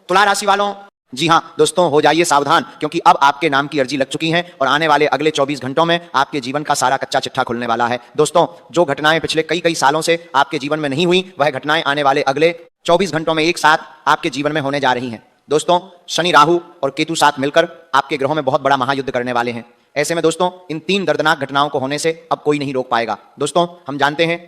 तुला राशि वालों, जी हाँ दोस्तों, हो जाइए सावधान, क्योंकि अब आपके नाम की अर्जी लग चुकी है और आने वाले अगले 24 घंटों में आपके जीवन का सारा कच्चा चिट्ठा खुलने वाला है। दोस्तों, जो घटनाएं पिछले कई कई सालों से आपके जीवन में नहीं हुई, वह घटनाएं आने वाले अगले 24 घंटों में एक साथ आपके जीवन में होने जा रही हैं। दोस्तों, शनि, राहु और केतु साथ मिलकर आपके ग्रहों में बहुत बड़ा महायुद्ध करने वाले हैं। ऐसे में दोस्तों, इन 3 दर्दनाक घटनाओं को होने से अब कोई नहीं रोक पाएगा। दोस्तों, हम जानते हैं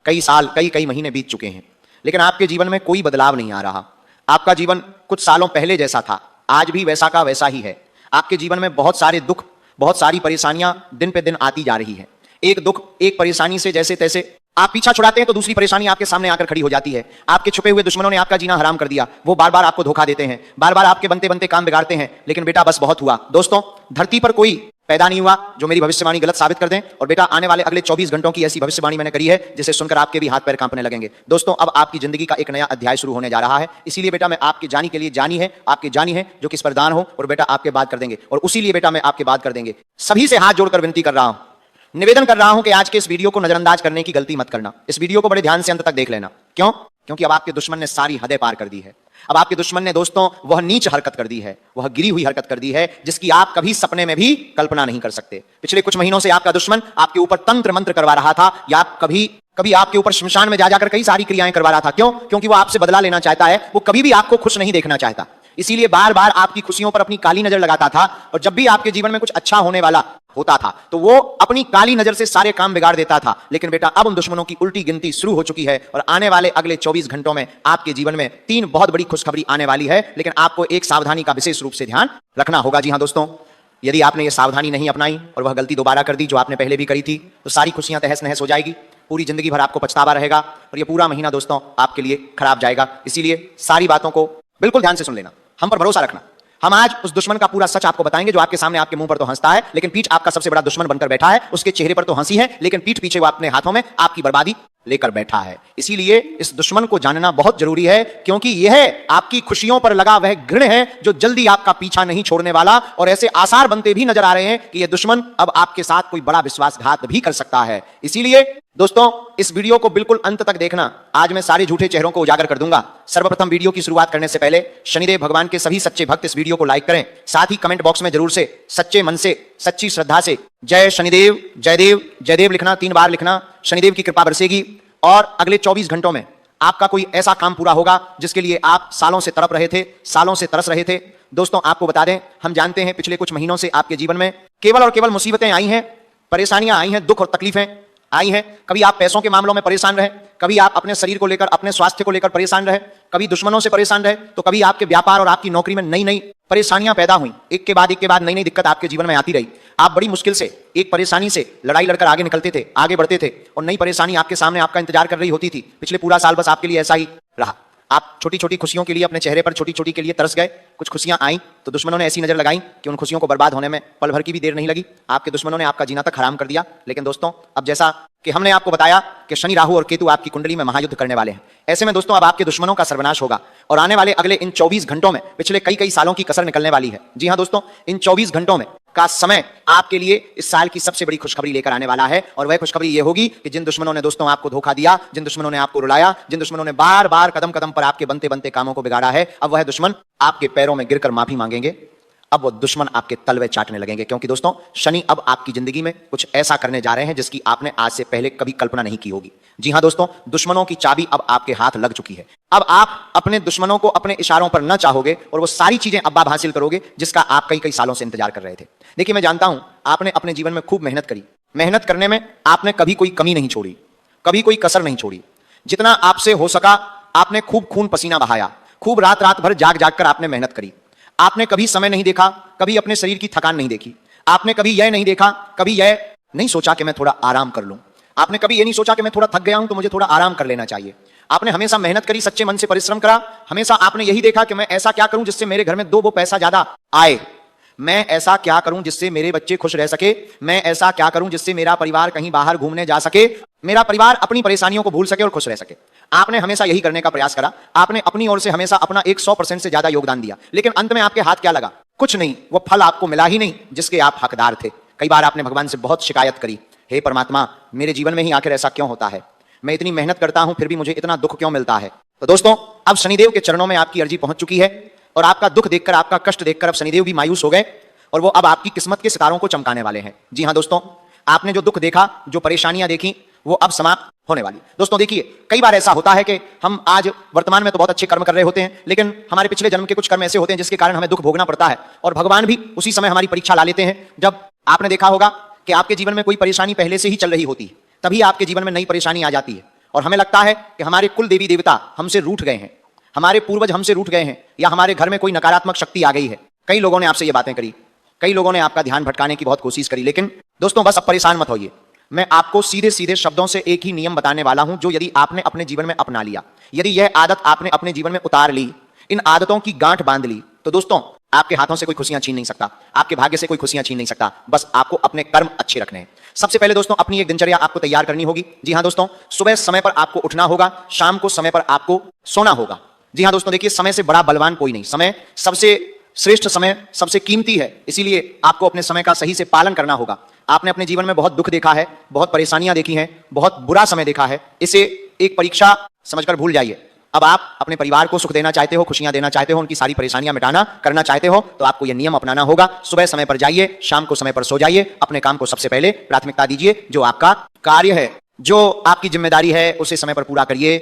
कई साल, कई महीने बीत चुके हैं, लेकिन आपके जीवन में कोई बदलाव नहीं आ रहा। आपका जीवन कुछ सालों पहले जैसा था, आज भी वैसा का वैसा ही है। आपके जीवन में बहुत सारे दुख, बहुत सारी परेशानियां दिन पे दिन आती जा रही है। एक दुख, एक परेशानी से जैसे तैसे आप पीछा छुड़ाते हैं तो दूसरी परेशानी आपके सामने आकर खड़ी हो जाती है। आपके छुपे हुए दुश्मनों ने आपका जीना हराम कर दिया। वो बार बार आपको धोखा देते हैं, बार बार आपके बनते बनते काम बिगाड़ते हैं, लेकिन बेटा बस बहुत हुआ। दोस्तों, धरती पर कोई पैदा नहीं हुआ जो मेरी भविष्यवाणी गलत साबित कर दें। और बेटा, आने वाले अगले 24 घंटों की ऐसी भविष्यवाणी मैंने करी है जिसे सुनकर आपके भी हाथ पैर कांपने लगेंगे। दोस्तों, अब आपकी जिंदगी का एक नया अध्याय शुरू होने जा रहा है। इसीलिए बेटा, मैं आपकी जानी के लिए आपके जानी है जो किस पर दान हो, और बेटा आपके बात कर देंगे, और उसी लिए बेटा मैं आपके बात कर देंगे। सभी से हाथ जोड़कर विनती कर रहा हूं, निवेदन कर रहा हूं कि आज के इस वीडियो को नजरअंदाज करने की गलती मत करना। इस वीडियो को बड़े ध्यान से अंत तक देख लेना। क्यों? क्योंकि अब आपके दुश्मन ने सारी हदें पार कर दी है। अब आपके दुश्मन ने दोस्तों वह नीच हरकत कर दी है, वह गिरी हुई हरकत कर दी है जिसकी आप कभी सपने में भी कल्पना नहीं कर सकते। पिछले कुछ महीनों से आपका दुश्मन आपके ऊपर तंत्र मंत्र करवा रहा था, या आप कभी आपके ऊपर श्मशान में जाकर कई सारी क्रियाएं करवा रहा था। क्यों? क्योंकि वो आपसे बदला लेना चाहता है। वो कभी भी आपको खुश नहीं देखना चाहता, इसीलिए बार बार आपकी खुशियों पर अपनी काली नजर लगाता था। और जब भी आपके जीवन में कुछ अच्छा होने वाला होता था तो वो अपनी काली नजर से सारे काम बिगाड़ देता था। लेकिन बेटा, अब उन दुश्मनों की उल्टी गिनती शुरू हो चुकी है और आने वाले अगले 24 घंटों में आपके जीवन में 3 बहुत बड़ी खुशखबरी आने वाली है। लेकिन आपको एक सावधानी का विशेष रूप से ध्यान रखना होगा। जी हां दोस्तों, यदि आपने ये सावधानी नहीं अपनाई और वह गलती दोबारा कर दी जो आपने पहले भी करी थी, तो सारी खुशियां तहस नहस हो जाएगी। पूरी जिंदगी भर आपको पछतावा रहेगा और ये पूरा महीना दोस्तों आपके लिए खराब जाएगा। इसीलिए सारी बातों को बिल्कुल ध्यान से सुन लेना, हम पर भरोसा रखना। हम आज उस दुश्मन का पूरा सच आपको बताएंगे जो आपके सामने, आपके मुंह पर तो हंसता है, लेकिन पीठ आपका सबसे बड़ा दुश्मन बनकर बैठा है। उसके चेहरे पर तो हंसी है, लेकिन पीठ पीछे वो अपने हाथों में आपकी बर्बादी लेकर बैठा है। इसीलिए इस दुश्मन को जानना बहुत जरूरी है, क्योंकि यह आपकी खुशियों पर लगा वह गृण है जो जल्दी आपका पीछा नहीं छोड़ने वाला। और ऐसे आसार बनते भी नजर आ रहे हैं कि यह दुश्मन अब आपके साथ कोई बड़ा विश्वासघात भी कर सकता है। इसीलिए दोस्तों, इस वीडियो को बिल्कुल अंत तक देखना। आज मैं सारे झूठे चेहरों को उजागर कर दूंगा। सर्वप्रथम वीडियो की शुरुआत करने से पहले शनिदेव भगवान के सभी सच्चे भक्त इस वीडियो को लाइक करें। साथ ही कमेंट बॉक्स में जरूर से सच्चे मन से, सच्ची श्रद्धा से जय शनिदेव, जयदेव, जयदेव लिखना, 3 बार लिखना। शनिदेव की कृपा बरसेगी और अगले 24 घंटों में आपका कोई ऐसा काम पूरा होगा जिसके लिए आप सालों से तड़प रहे थे, सालों से तरस रहे थे। दोस्तों, आपको बता दें, हम जानते हैं पिछले कुछ महीनों से आपके जीवन में केवल और केवल मुसीबतें आई हैं, परेशानियां आई हैं, दुख और तकलीफें आई हैं। कभी आप पैसों के मामलों में परेशान रहे, कभी आप अपने शरीर को लेकर, अपने स्वास्थ्य को लेकर परेशान रहे, कभी दुश्मनों से परेशान रहे, तो कभी आपके व्यापार और आपकी नौकरी में नई नई परेशानियां पैदा हुई। एक के बाद नई नई दिक्कत आपके जीवन में आती रही। आप बड़ी मुश्किल से एक परेशानी से लड़ाई लड़कर आगे निकलते थे, आगे बढ़ते थे, और नई परेशानी आपके सामने आपका इंतजार कर रही होती थी। पिछले पूरा साल बस आपके लिए ऐसा ही रहा। आप छोटी छोटी खुशियों के लिए, अपने चेहरे पर छोटी छोटी के लिए तरस गए। कुछ खुशियां आई तो दुश्मनों ने ऐसी नजर लगाई कि उन खुशियों को बर्बाद होने में पल भर की भी देर नहीं लगी। आपके दुश्मनों ने आपका जीना तक हराम कर दिया। लेकिन दोस्तों, अब जैसा कि हमने आपको बताया कि शनि, राहु और केतु आपकी कुंडली में महायुद्ध करने वाले हैं, ऐसे में दोस्तों अब आपके दुश्मनों का सर्वनाश होगा और आने वाले अगले इन 24 घंटों में पिछले कई सालों की कसर निकलने वाली है। जी हां दोस्तों, इन 24 घंटों में का समय आपके लिए इस साल की सबसे बड़ी खुशखबरी लेकर आने वाला है। और वह खुशखबरी ये होगी कि जिन दुश्मनों ने दोस्तों आपको धोखा दिया, जिन दुश्मनों ने आपको रुलाया, जिन दुश्मनों ने बार बार कदम कदम पर आपके बनते बनते कामों को बिगाड़ा है, अब वह दुश्मन आपके पैरों में गिरकर माफी मांगेंगे। अब वो दुश्मन आपके तलवे चाटने लगेंगे, क्योंकि दोस्तों शनि अब आपकी जिंदगी में कुछ ऐसा करने जा रहे हैं जिसकी आपने आज से पहले कभी कल्पना नहीं की होगी। जी हां दोस्तों, दुश्मनों की चाबी अब आपके हाथ लग चुकी है। अब आप अपने दुश्मनों को अपने इशारों पर न चाहोगे और वो सारी चीजें अब आप हासिल करोगे जिसका आप कई सालों से इंतजार कर रहे थे। देखिए, मैं जानता हूं आपने अपने जीवन में खूब मेहनत करी। मेहनत करने में आपने कभी कोई कमी नहीं छोड़ी, कभी कोई कसर नहीं छोड़ी। जितना आपसे हो सका आपने खूब खून पसीना बहाया, खूब रात रात भर जाग जाग कर आपने मेहनत करी। आपने कभी समय नहीं देखा, कभी अपने शरीर की थकान नहीं देखी। आपने कभी यह नहीं देखा, कभी यह नहीं सोचा कि मैं थोड़ा आराम कर लूं। आपने कभी यह नहीं सोचा कि मैं थोड़ा थक गया हूं तो मुझे थोड़ा आराम कर लेना चाहिए। आपने हमेशा मेहनत करी, सच्चे मन से परिश्रम करा। हमेशा आपने यही देखा कि मैं ऐसा क्या करूं जिससे मेरे घर में 2 पैसा ज्यादा आए। मैं ऐसा क्या करूं जिससे मेरे बच्चे खुश रह सके। मैं ऐसा क्या करूं जिससे मेरा परिवार कहीं बाहर घूमने जा सके, मेरा परिवार अपनी परेशानियों को भूल सके और खुश रह सके। आपने हमेशा यही करने का प्रयास करा। आपने अपनी ओर से हमेशा अपना 100% से ज्यादा योगदान दिया। लेकिन अंत में आपके हाथ क्या लगा? कुछ नहीं। वो फल आपको मिला ही नहीं जिसके आप हकदार थे। कई बार आपने भगवान से बहुत शिकायत करी, हे परमात्मा, मेरे जीवन में ही आखिर ऐसा क्यों होता है? मैं इतनी मेहनत करता हूं फिर भी मुझे इतना दुख क्यों मिलता है? तो दोस्तों अब शनिदेव के चरणों में आपकी अर्जी पहुंच चुकी है और आपका दुख देखकर, आपका कष्ट देखकर अब शनिदेव भी मायूस हो गए और वो अब आपकी किस्मत के सितारों को चमकाने वाले हैं। जी हां दोस्तों, आपने जो दुख देखा, जो परेशानियां देखी, वो अब समाप्त होने वाली। दोस्तों देखिए, कई बार ऐसा होता है कि हम आज वर्तमान में तो बहुत अच्छे कर्म कर रहे होते हैं, लेकिन हमारे पिछले जन्म के कुछ कर्म ऐसे होते हैं जिसके कारण हमें दुख भोगना पड़ता है और भगवान भी उसी समय हमारी परीक्षा ला लेते हैं। जब आपने देखा होगा कि आपके जीवन में कोई परेशानी पहले से ही चल रही होती है, तभी आपके जीवन में नई परेशानी आ जाती है और हमें लगता है कि हमारे कुल देवी देवता हमसे रूठ गए हैं, हमारे पूर्वज हमसे रूठ गए हैं, या हमारे घर में कोई नकारात्मक शक्ति आ गई है। कई लोगों ने आपसे ये बातें करी, कई लोगों ने आपका ध्यान भटकाने की बहुत कोशिश करी, लेकिन दोस्तों बस अब परेशान मत होइए। मैं आपको सीधे सीधे शब्दों से एक ही नियम बताने वाला हूं, जो यदि आपने अपने जीवन में अपना लिया, यदि यह आदत आपने अपने जीवन में उतार ली, इन आदतों की गांठ बांध ली, तो दोस्तों आपके हाथों से कोई खुशियां छीन नहीं सकता, आपके भाग्य से कोई खुशियां छीन नहीं सकता। बस आपको अपने कर्म अच्छे रखने हैं। सबसे पहले दोस्तों अपनी एक दिनचर्या आपको तैयार करनी होगी। जी हां दोस्तों, सुबह समय पर आपको उठना होगा, शाम को समय पर आपको सोना होगा। जी हां दोस्तों, देखिए समय से बड़ा बलवान कोई नहीं, समय सबसे श्रेष्ठ, समय सबसे कीमती है, इसीलिए आपको अपने समय का सही से पालन करना होगा। आपने अपने जीवन में बहुत दुख देखा है, बहुत परेशानियां देखी हैं, बहुत बुरा समय देखा है, इसे एक परीक्षा समझकर भूल जाइए। अब आप अपने परिवार को सुख देना चाहते हो, खुशियां देना चाहते हो, उनकी सारी परेशानियां मिटाना करना चाहते हो, तो आपको यह नियम अपनाना होगा। सुबह समय पर जाइए, शाम को समय पर सो जाइए, अपने काम को सबसे पहले प्राथमिकता दीजिए। जो आपका कार्य है, जो आपकी जिम्मेदारी है, उसे समय पर पूरा करिए।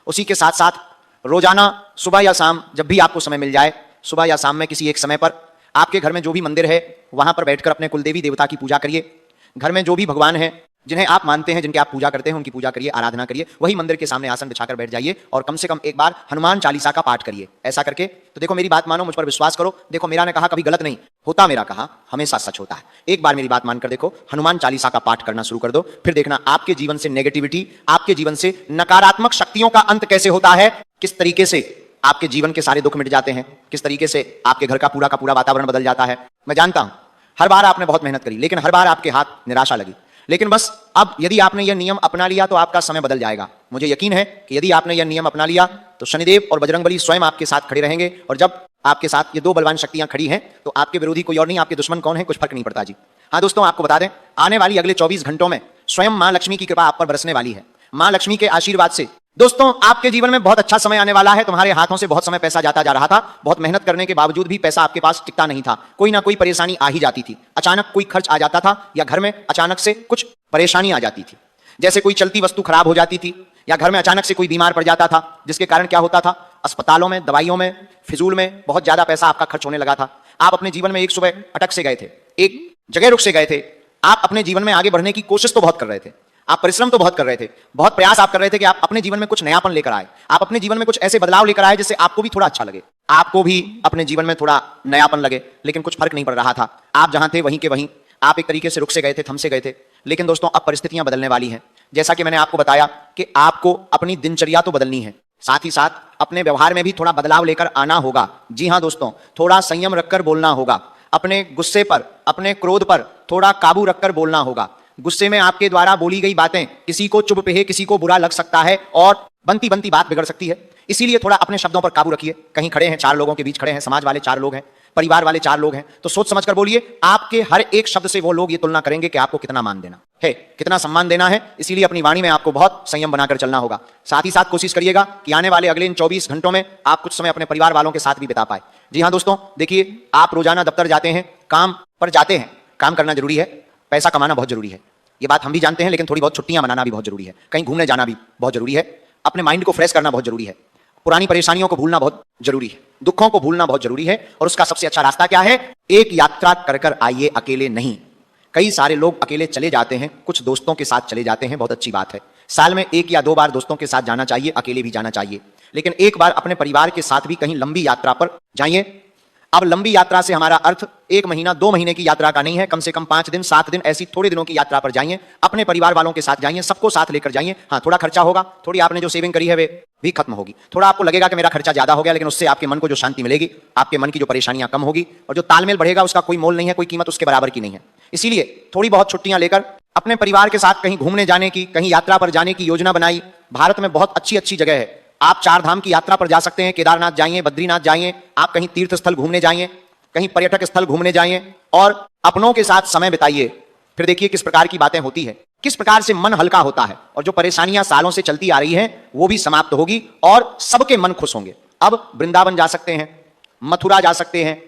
उसी के साथ साथ रोजाना सुबह या शाम जब भी आपको समय मिल जाए, सुबह या शाम में किसी एक समय पर आपके घर में जो भी मंदिर है वहां पर बैठकर अपने कुलदेवी देवता की पूजा करिए। घर में जो भी भगवान है जिन्हें आप मानते हैं, जिनके आप पूजा करते हैं, उनकी पूजा करिए, आराधना करिए। वही मंदिर के सामने आसन बिछाकर बैठ जाइए और कम से कम एक बार हनुमान चालीसा का पाठ करिए। ऐसा करके तो देखो, मेरी बात मानो, मुझ पर विश्वास करो। देखो, मेरा ने कहा कभी गलत नहीं होता, मेरा कहा हमेशा सच होता है। एक बार मेरी बात मानकर देखो, हनुमान चालीसा का पाठ करना शुरू कर दो, फिर देखना आपके जीवन से नेगेटिविटी, आपके जीवन से नकारात्मक शक्तियों का अंत कैसे होता है, किस तरीके से आपके जीवन के सारे दुख मिट जाते हैं, किस तरीके से आपके घर का पूरा वातावरण बदल जाता है। मैं जानता हूं हर बार आपने बहुत मेहनत करी, लेकिन हर बार आपके हाथ निराशा लगी, लेकिन बस अब यदि आपने यह नियम अपना लिया तो आपका समय बदल जाएगा। मुझे यकीन है कि यदि आपने यह नियम अपना लिया तो शनिदेव और बजरंगबली स्वयं आपके साथ खड़े रहेंगे, और जब आपके साथ ये दो बलवान शक्तियां खड़ी हैं तो आपके विरोधी कोई और नहीं, आपके दुश्मन कौन है कुछ फर्क नहीं पड़ता जी। हाँ दोस्तों, आपको बता दें, आने वाली अगले 24 घंटों में स्वयं मां लक्ष्मी की कृपा आप पर बरसने वाली है। मां लक्ष्मी के आशीर्वाद से दोस्तों आपके जीवन में बहुत अच्छा समय आने वाला है। तुम्हारे हाथों से बहुत समय पैसा जाता जा रहा था, बहुत मेहनत करने के बावजूद भी पैसा आपके पास टिकता नहीं था, कोई ना कोई परेशानी आ ही जाती थी, अचानक कोई खर्च आ जाता था, या घर में अचानक से कुछ परेशानी आ जाती थी, जैसे कोई चलती वस्तु खराब हो जाती थी, या घर में अचानक से कोई बीमार पड़ जाता था, जिसके कारण क्या होता था, अस्पतालों में, दवाइयों में, फिजूल में बहुत ज्यादा पैसा आपका खर्च होने लगा था। आप अपने जीवन में एक सुबह अटक से गए थे, एक जगह रुक से गए थे। आप अपने जीवन में आगे बढ़ने की कोशिश तो बहुत कर रहे थे, आप परिश्रम तो बहुत कर रहे थे, बहुत प्रयास आप कर रहे थे कि आप अपने जीवन में कुछ नयापन लेकर आए, आप अपने जीवन में कुछ ऐसे बदलाव लेकर आए जिससे आपको भी थोड़ा अच्छा लगे, आपको भी अपने जीवन में थोड़ा नयापन लगे, लेकिन कुछ फर्क नहीं पड़ रहा था। आप जहां थे वहीं के वहीं, आप एक तरीके से रुक से गए थे, थम से गए थे। लेकिन दोस्तों अब परिस्थितियां बदलने वाली हैं। जैसा कि मैंने आपको बताया कि आपको अपनी दिनचर्या तो बदलनी है, साथ ही साथ अपने व्यवहार में भी थोड़ा बदलाव लेकर आना होगा। जी हां दोस्तों, थोड़ा संयम रखकर बोलना होगा, अपने गुस्से पर, अपने क्रोध पर थोड़ा काबू रखकर बोलना होगा। गुस्से में आपके द्वारा बोली गई बातें किसी को चुभ पे, किसी को बुरा लग सकता है और बनती बनती बात बिगड़ सकती है, इसीलिए थोड़ा अपने शब्दों पर काबू रखिए। कहीं खड़े हैं, 4 लोगों के बीच खड़े हैं, समाज वाले 4 लोग हैं, परिवार वाले 4 लोग हैं, तो सोच समझकर बोलिए। आपके हर एक शब्द से वो लोग ये तुलना करेंगे कि आपको कितना मान देना है, कितना सम्मान देना है, इसीलिए अपनी वाणी में आपको बहुत संयम बनाकर चलना होगा। साथ ही साथ कोशिश करिएगा कि आने वाले अगले इन 24 घंटों में आप कुछ समय अपने परिवार वालों के साथ भी बिता पाए। जी हाँ दोस्तों, देखिए, आप रोजाना दफ्तर जाते हैं, काम पर जाते हैं, काम करना जरूरी है, पैसा कमाना बहुत जरूरी है, ये बात हम भी जानते हैं, लेकिन थोड़ी बहुत छुट्टियां मनाना भी बहुत जरूरी है, कहीं घूमने जाना भी बहुत जरूरी है, अपने माइंड को फ्रेश करना बहुत जरूरी है, पुरानी परेशानियों को भूलना बहुत जरूरी है, दुखों को भूलना बहुत जरूरी है। और उसका सबसे अच्छा रास्ता क्या है? एक यात्रा कर कर आइए, अकेले नहीं। कई सारे लोग अकेले चले जाते हैं, कुछ दोस्तों के साथ चले जाते हैं, बहुत अच्छी बात है। साल में 1 या 2 बार दोस्तों के साथ जाना चाहिए, अकेले भी जाना चाहिए, लेकिन एक बार अपने परिवार के साथ भी कहीं लंबी यात्रा पर जाइए। अब लंबी यात्रा से हमारा अर्थ 1 महीना 2 महीने की यात्रा का नहीं है, कम से कम 5 दिन 7 दिन ऐसी थोड़े दिनों की यात्रा पर जाइए, अपने परिवार वालों के साथ जाइए, सबको साथ लेकर जाइए। हाँ, थोड़ा खर्चा होगा, थोड़ी आपने जो सेविंग करी है वे भी खत्म होगी, थोड़ा आपको लगेगा कि मेरा खर्चा ज्यादा हो गया, लेकिन उससे आपके मन को जो शांति मिलेगी, आपके मन की जो परेशानियां कम होगी और जो तालमेल बढ़ेगा, उसका कोई मोल नहीं है, कोई कीमत उसके बराबर की नहीं है। इसीलिए थोड़ी बहुत छुट्टियां लेकर अपने परिवार के साथ कहीं घूमने जाने की, कहीं यात्रा पर जाने की योजना बनाई। भारत में बहुत अच्छी अच्छी जगह है, आप 4 धाम की यात्रा पर जा सकते हैं, केदारनाथ जाइए, बद्रीनाथ जाइए, आप कहीं तीर्थ स्थल घूमने जाइए, कहीं पर्यटक स्थल घूमने जाइए और अपनों के साथ समय बिताइए। फिर देखिए किस प्रकार की बातें होती है, किस प्रकार से मन हल्का होता है और जो परेशानियां सालों से चलती आ रही हैं वो भी समाप्त होगी और सबके मन खुश होंगे। अब वृंदावन जा सकते हैं, मथुरा जा सकते हैं।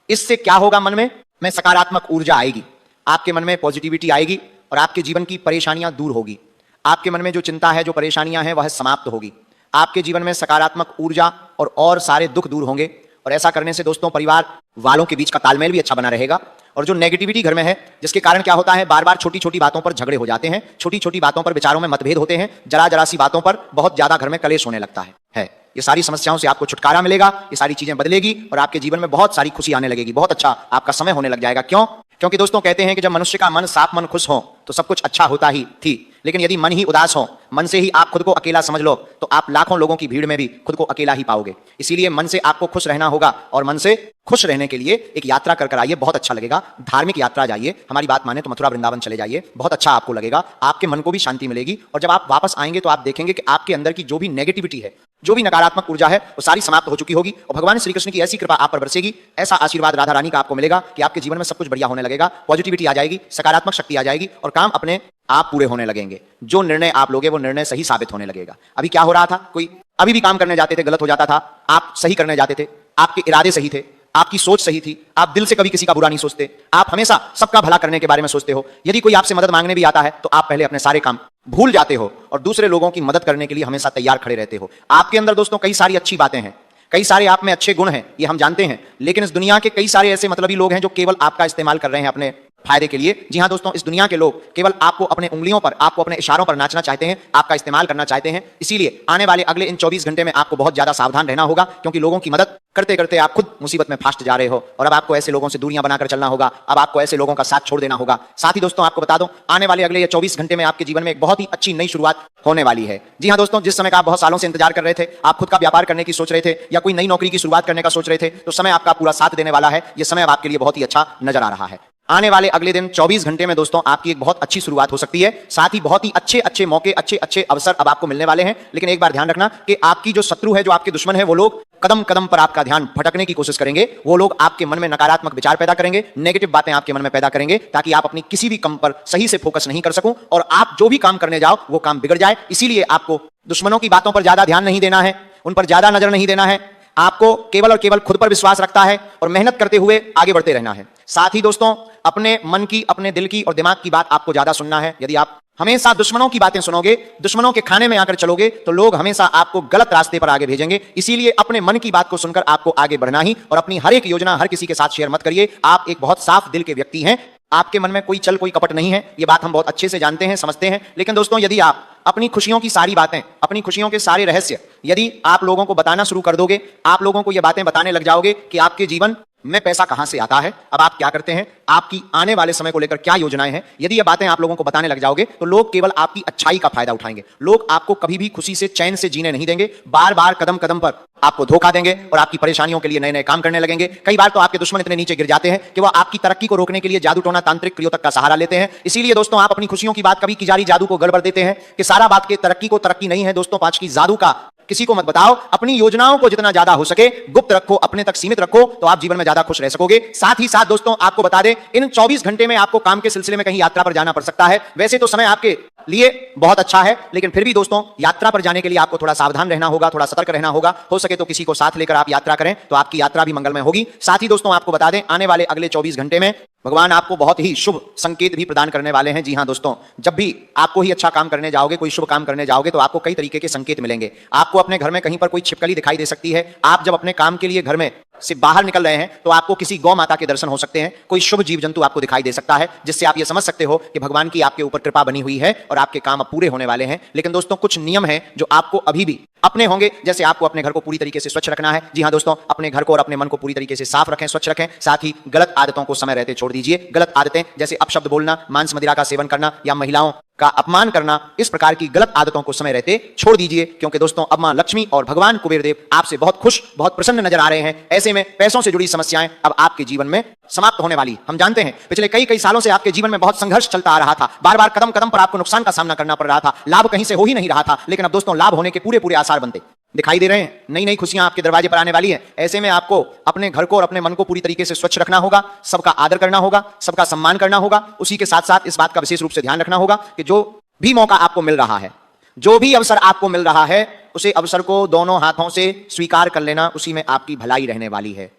इससे क्या होगा, मन में सकारात्मक ऊर्जा आएगी, आपके मन में पॉजिटिविटी आएगी और आपके जीवन की परेशानियां दूर होगी। आपके मन में जो चिंता है, जो परेशानियां हैं, वह समाप्त होगी। आपके जीवन में सकारात्मक ऊर्जा और सारे दुख दूर होंगे। और ऐसा करने से दोस्तों परिवार वालों के बीच का तालमेल भी अच्छा बना रहेगा। और जो नेगेटिविटी घर में है, जिसके कारण क्या होता है, बार बार छोटी छोटी बातों पर झगड़े हो जाते हैं, छोटी छोटी बातों पर विचारों में मतभेद होते हैं, जरा जरा सी बातों पर बहुत ज्यादा घर में कलेश होने लगता है। ये सारी समस्याओं से आपको छुटकारा मिलेगा, ये सारी चीजें बदलेगी और आपके जीवन में बहुत सारी खुशी आने लगेगी, बहुत अच्छा आपका समय होने लग जाएगा। क्यों? क्योंकि दोस्तों कहते हैं कि जब मनुष्य का मन साफ, मन खुश हो तो सब कुछ अच्छा होता ही थी। लेकिन यदि मन ही उदास हो, मन से ही आप खुद को अकेला समझ लो, तो आप लाखों लोगों की भीड़ में भी खुद को अकेला ही पाओगे। इसीलिए मन से आपको खुश रहना होगा और मन से खुश रहने के लिए एक यात्रा कर आइए, बहुत अच्छा लगेगा। धार्मिक यात्रा जाइए, हमारी बात माने तो मथुरा वृंदावन चले जाइए, बहुत अच्छा आपको लगेगा, आपके मन को भी शांति मिलेगी। और जब आप वापस आएंगे तो आप देखेंगे कि आपके अंदर की जो भी नेगेटिविटी है, जो भी नकारात्मक ऊर्जा है, वो सारी समाप्त हो चुकी होगी और भगवान श्री कृष्ण की ऐसी कृपा आप पर बरसेगी, ऐसा आशीर्वाद राधा रानी का आपको मिलेगा कि आपके जीवन में सब कुछ बढ़िया होने लगेगा, पॉजिटिविटी आ जाएगी, सकारात्मक शक्ति आ जाएगी और काम अपने आप पूरे होने लगेंगे। जो निर्णय आप लोगे वो निर्णय सही साबित होने लगेगा। अभी क्या हो रहा था, कोई अभी भी काम करने जाते थे गलत हो जाता था, आप सही करने जाते थे, आपके इरादे सही थे, आपकी सोच सही थी, आप दिल से कभी किसी का बुरा नहीं सोचते, आप हमेशा सबका भला करने के बारे में सोचते हो। यदि कोई आपसे मदद मांगने भी आता है तो आप पहले अपने सारे काम भूल जाते हो और दूसरे लोगों की मदद करने के लिए हमेशा तैयार खड़े रहते हो। आपके अंदर दोस्तों कई सारी अच्छी बातें हैं, कई सारे आप में अच्छे गुण हैं, ये हम जानते हैं। लेकिन इस दुनिया के कई सारे ऐसे मतलबी लोग हैं जो केवल आपका इस्तेमाल कर रहे हैं अपने फायदे के लिए। जी हां दोस्तों, इस दुनिया के लोग केवल आपको अपने उंगलियों पर, आपको अपने इशारों पर नाचना चाहते हैं, आपका इस्तेमाल करना चाहते हैं। इसीलिए आने वाले अगले इन 24 घंटे में आपको बहुत ज्यादा सावधान रहना होगा, क्योंकि लोगों की मदद करते करते आप खुद मुसीबत में फांस जा रहे हो और अब आपको ऐसे लोगों से दूरियां बनाकर चलना होगा, अब आपको ऐसे लोगों का साथ छोड़ देना होगा। साथ ही दोस्तों आपको बता दूं, आने वाले अगले 24 घंटे में आपके जीवन में एक बहुत ही अच्छी नई शुरुआत होने वाली है। जी हां दोस्तों, जिस समय का आप बहुत सालों से इंतजार कर रहे थे, आप खुद का व्यापार करने की सोच रहे थे या कोई नई नौकरी की शुरुआत करने का सोच रहे थे, तो समय आपका पूरा साथ देने वाला है। यह समय अब आपके लिए बहुत ही अच्छा नजर आ रहा है। आने वाले अगले दिन 24 घंटे में दोस्तों आपकी एक बहुत अच्छी शुरुआत हो सकती है, साथ ही बहुत ही अच्छे अच्छे मौके, अच्छे अच्छे अवसर अब आपको मिलने वाले हैं। लेकिन एक बार ध्यान रखना कि आपकी जो शत्रु है, जो आपके दुश्मन है, वो लोग कदम कदम पर आपका ध्यान भटकने की कोशिश करेंगे। वो लोग आपके मन में नकारात्मक विचार पैदा करेंगे, नेगेटिव बातें आपके मन में पैदा करेंगे, ताकि आप अपनी किसी भी काम पर सही से फोकस नहीं कर सको और आप जो भी काम करने जाओ वो काम बिगड़ जाए। इसीलिए आपको दुश्मनों की बातों पर ज्यादा ध्यान नहीं देना है, उन पर ज्यादा नजर नहीं देना है। आपको केवल और केवल खुद पर विश्वास रखता है और मेहनत करते हुए आगे बढ़ते रहना है। साथ ही दोस्तों अपने मन की, अपने दिल की और दिमाग की बात आपको ज्यादा सुनना है। यदि आप हमेशा दुश्मनों की बातें सुनोगे, दुश्मनों के खाने में आकर चलोगे, तो लोग हमेशा आपको गलत रास्ते पर आगे भेजेंगे। इसीलिए अपने मन की बात को सुनकर आपको आगे बढ़ना ही, और अपनी हर एक योजना हर किसी के साथ शेयर मत करिए। आप एक बहुत साफ दिल के व्यक्ति हैं, आपके मन में कोई छल, कोई कपट नहीं है, ये बात हम बहुत अच्छे से जानते हैं, समझते हैं। लेकिन दोस्तों यदि आप अपनी खुशियों की सारी बातें, अपनी खुशियों के सारे रहस्य यदि आप लोगों को बताना शुरू कर दोगे, आप लोगों को ये बातें बताने लग जाओगे कि आपके जीवन में पैसा कहां से आता है, अब आप क्या करते हैं, आपकी आने वाले समय को लेकर क्या योजनाएं हैं, यदि ये बातें आप लोगों को बताने लग जाओगे तो लोग केवल आपकी अच्छाई का फायदा उठाएंगे। लोग आपको कभी भी खुशी से, चैन से जीने नहीं देंगे, बार बार कदम कदम पर आपको धोखा देंगे और आपकी परेशानियों के लिए नए नए काम करने लगेंगे। कई बार तो आपके दुश्मन इतने नीचे गिर जाते हैं कि वह आपकी तरक्की को रोकने के लिए जादू टोना, तांत्रिक क्रियों तक का सहारा लेते हैं। इसीलिए दोस्तों आप अपनी खुशियों की बात कभी की जा रही जादू को गड़बड़ देते हैं कि सारा बात के तरक्की को तरक्की नहीं है दोस्तों, पांच की जादू का किसी को मत बताओ। अपनी योजनाओं को जितना ज्यादा हो सके गुप्त रखो, अपने तक सीमित रखो, तो आप जीवन में ज्यादा खुश रह सकोगे। साथ ही साथ दोस्तों आपको बता दें, इन 24 घंटे में आपको काम के सिलसिले में कहीं यात्रा पर जाना पड़ सकता है। वैसे तो समय आपके लिए बहुत अच्छा है, लेकिन फिर भी दोस्तों यात्रा पर जाने के लिए आपको थोड़ा सावधान रहना होगा, थोड़ा सतर्क रहना होगा। हो सके तो किसी को साथ लेकर आप यात्रा करें, तो आपकी यात्रा भी मंगलमय होगी। साथ ही दोस्तों आपको बता दें, आने वाले अगले 24 घंटे में भगवान आपको बहुत ही शुभ संकेत भी प्रदान करने वाले हैं। जी हां दोस्तों, जब भी आपको ही अच्छा काम करने जाओगे, कोई शुभ काम करने जाओगे, तो आपको कई तरीके के संकेत मिलेंगे। आपको अपने घर में कहीं पर कोई छिपकली दिखाई दे सकती है। आप जब अपने काम के लिए घर में से बाहर निकल रहे हैं तो आपको किसी गौ माता के दर्शन हो सकते हैं, कोई शुभ जीव जंतु आपको दिखाई दे सकता है, जिससे आप ये समझ सकते हो कि भगवान की आपके ऊपर कृपा बनी हुई है और आपके काम अब पूरे होने वाले हैं। लेकिन दोस्तों कुछ नियम हैं जो आपको अभी भी अपने होंगे। जैसे आपको अपने घर को पूरी तरीके से स्वच्छ रखना है। जी हां दोस्तों, अपने घर को और अपने मन को पूरी तरीके से साफ रखें, स्वच्छ रखें। साथ ही गलत आदतों को समय रहते छोड़ दीजिए। गलत आदतें जैसे अपशब्द बोलना, मांस मदिरा का सेवन करना या महिलाओं का अपमान करना, इस प्रकार की गलत आदतों को समय रहते छोड़ दीजिए। क्योंकि दोस्तों अब मां लक्ष्मी और भगवान कुबेर देव आपसे बहुत खुश, बहुत प्रसन्न नजर आ रहे हैं। ऐसे में पैसों से जुड़ी समस्याएं अब आपके जीवन में समाप्त होने वाली। हम जानते हैं पिछले कई कई सालों से आपके जीवन में बहुत संघर्ष चलता आ रहा था, बार बार कदम कदम पर आपको नुकसान का सामना करना पड़ रहा था, लाभ कहीं से हो ही नहीं रहा था, लेकिन अब दोस्तों लाभ होने के पूरे पूरे आसार बनते दिखाई दे रहे हैं। नई नई खुशियां आपके दरवाजे पर आने वाली है। ऐसे में आपको अपने घर को और अपने मन को पूरी तरीके से स्वच्छ रखना होगा, सबका आदर करना होगा, सबका सम्मान करना होगा। उसी के साथ साथ इस बात का विशेष रूप से ध्यान रखना होगा कि जो भी मौका आपको मिल रहा है, जो भी अवसर आपको मिल रहा है, उसे अवसर को दोनों हाथों से स्वीकार कर लेना, उसी में आपकी भलाई रहने वाली है।